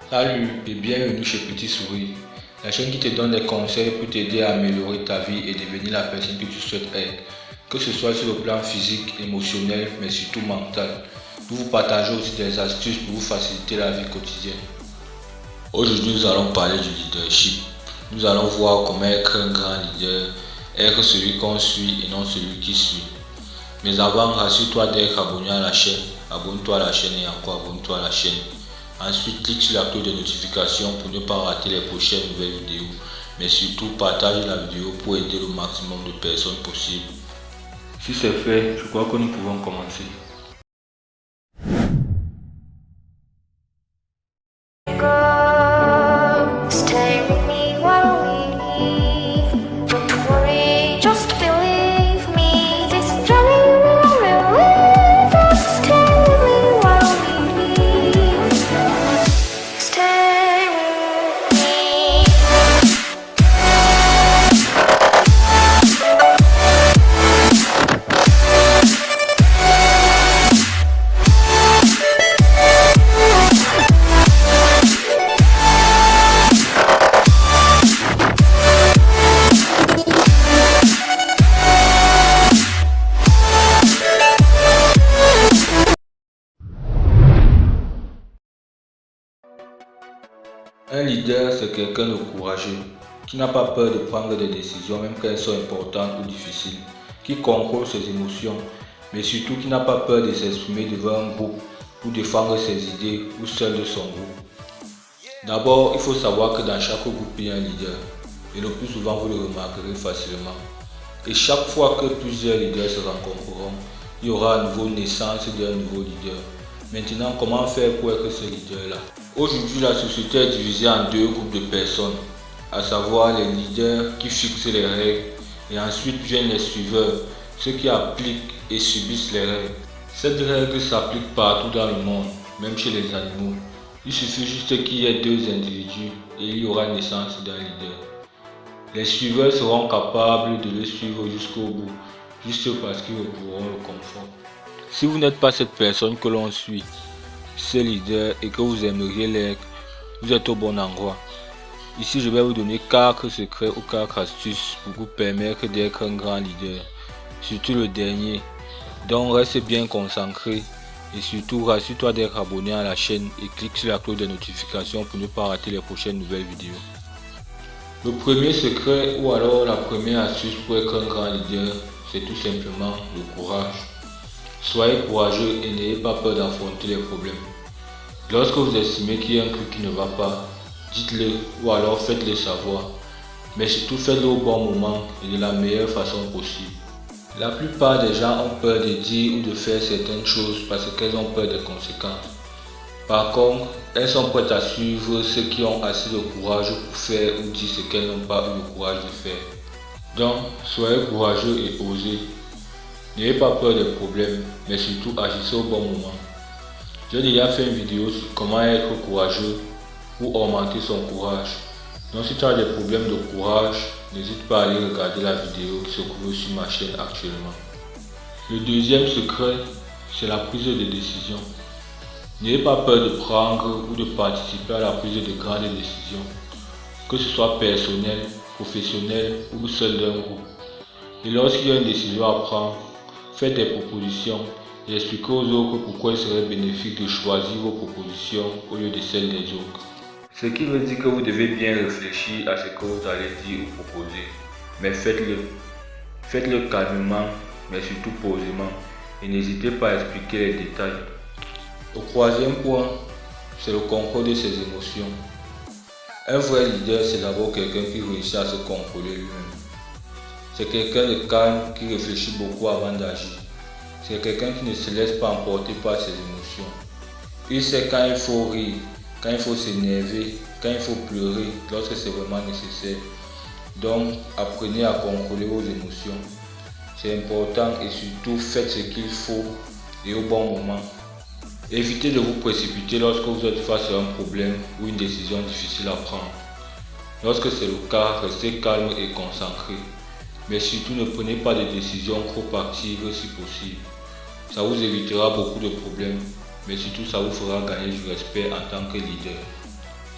Salut et bienvenue chez Petit Souris, la chaîne qui te donne des conseils pour t'aider à améliorer ta vie et devenir la personne que tu souhaites être, que ce soit sur le plan physique, émotionnel, mais surtout mental. Nous vous partageons aussi des astuces pour vous faciliter la vie quotidienne. Aujourd'hui, nous allons parler du leadership. Nous allons voir comment être un grand leader, être celui qu'on suit et non celui qui suit. Mais avant, rassure-toi d'être abonné à la chaîne. Abonne-toi à la chaîne et encore abonne-toi à la chaîne. Ensuite, clique sur la cloche de notification pour ne pas rater les prochaines nouvelles vidéos. Mais surtout, partage la vidéo pour aider le maximum de personnes possible. Si c'est fait, je crois que nous pouvons commencer. Un leader, c'est quelqu'un de courageux, qui n'a pas peur de prendre des décisions même quand elles sont importantes ou difficiles, qui contrôle ses émotions, mais surtout qui n'a pas peur de s'exprimer devant un groupe ou défendre ses idées ou seul de son groupe. D'abord, il faut savoir que dans chaque groupe, il y a un leader, et le plus souvent vous le remarquerez facilement. Et chaque fois que plusieurs leaders se rencontreront, il y aura à nouveau naissance d'un nouveau leader. Maintenant, comment faire pour être ce leader-là? Aujourd'hui, la société est divisée en deux groupes de personnes, à savoir les leaders qui fixent les règles et ensuite viennent les suiveurs, ceux qui appliquent et subissent les règles. Cette règle s'applique partout dans le monde, même chez les animaux. Il suffit juste qu'il y ait deux individus et il y aura naissance d'un leader. Les suiveurs seront capables de le suivre jusqu'au bout, juste parce qu'ils retrouveront le confort. Si vous n'êtes pas cette personne que l'on suit, ce leader et que vous aimeriez l'être, vous êtes au bon endroit. Ici, je vais vous donner 4 secrets ou 4 astuces pour vous permettre d'être un grand leader. Surtout le dernier. Donc reste bien concentré et surtout rassure-toi d'être abonné à la chaîne et clique sur la cloche de notification pour ne pas rater les prochaines nouvelles vidéos. Le premier secret ou alors la première astuce pour être un grand leader, c'est tout simplement le courage. Soyez courageux et n'ayez pas peur d'affronter les problèmes. Lorsque vous estimez qu'il y a un truc qui ne va pas, dites-le ou alors faites-le savoir. Mais surtout faites-le au bon moment et de la meilleure façon possible. La plupart des gens ont peur de dire ou de faire certaines choses parce qu'elles ont peur des conséquences. Par contre, elles sont prêtes à suivre ceux qui ont assez de courage pour faire ou dire ce qu'elles n'ont pas eu le courage de faire. Donc, soyez courageux et osez. N'ayez pas peur des problèmes, mais surtout agissez au bon moment. J'ai déjà fait une vidéo sur comment être courageux ou augmenter son courage. Donc si tu as des problèmes de courage, n'hésite pas à aller regarder la vidéo qui se trouve sur ma chaîne actuellement. Le deuxième secret, c'est la prise de décision. N'ayez pas peur de prendre ou de participer à la prise de grandes décisions, que ce soit personnel, professionnel ou seul d'un groupe. Et lorsqu'il y a une décision à prendre, faites des propositions et expliquez aux autres pourquoi il serait bénéfique de choisir vos propositions au lieu de celles des autres. Ce qui veut dire que vous devez bien réfléchir à ce que vous allez dire ou proposer, mais faites-le. Faites-le calmement, mais surtout posément, et n'hésitez pas à expliquer les détails. Le troisième point, c'est le contrôle de ses émotions. Un vrai leader, c'est d'abord quelqu'un qui réussit à se contrôler lui-même. C'est quelqu'un de calme qui réfléchit beaucoup avant d'agir. C'est quelqu'un qui ne se laisse pas emporter par ses émotions. Il sait quand il faut rire, quand il faut s'énerver, quand il faut pleurer, lorsque c'est vraiment nécessaire. Donc, apprenez à contrôler vos émotions. C'est important et surtout faites ce qu'il faut et au bon moment. Évitez de vous précipiter lorsque vous êtes face à un problème ou une décision difficile à prendre. Lorsque c'est le cas, restez calme et concentré. Mais surtout ne prenez pas de décisions trop actives si possible. Ça vous évitera beaucoup de problèmes, mais surtout ça vous fera gagner du respect en tant que leader.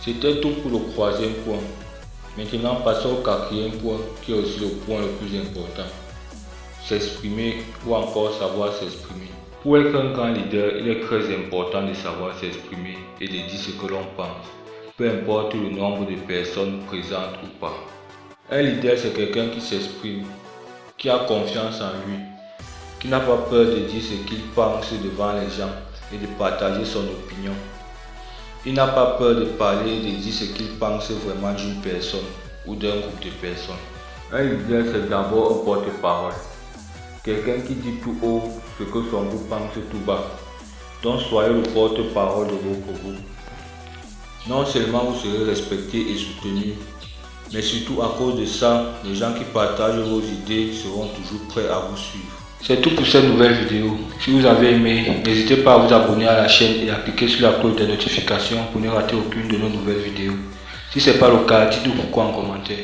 C'était tout pour le troisième point. Maintenant, passons au quatrième point, qui est aussi le point le plus important. S'exprimer ou encore savoir s'exprimer. Pour être un grand leader, il est très important de savoir s'exprimer et de dire ce que l'on pense, peu importe le nombre de personnes présentes ou pas. Un leader, c'est quelqu'un qui s'exprime, qui a confiance en lui, qui n'a pas peur de dire ce qu'il pense devant les gens et de partager son opinion. Il n'a pas peur de parler et de dire ce qu'il pense vraiment d'une personne ou d'un groupe de personnes. Un leader, c'est d'abord un porte-parole. Quelqu'un qui dit tout haut ce que son groupe pense tout bas. Donc soyez le porte-parole de votre groupe. Non seulement vous serez respecté et soutenu, mais surtout à cause de ça, les gens qui partagent vos idées seront toujours prêts à vous suivre. C'est tout pour cette nouvelle vidéo. Si vous avez aimé, n'hésitez pas à vous abonner à la chaîne et à cliquer sur la cloche de notification pour ne rater aucune de nos nouvelles vidéos. Si ce n'est pas le cas, dites-nous pourquoi en commentaire.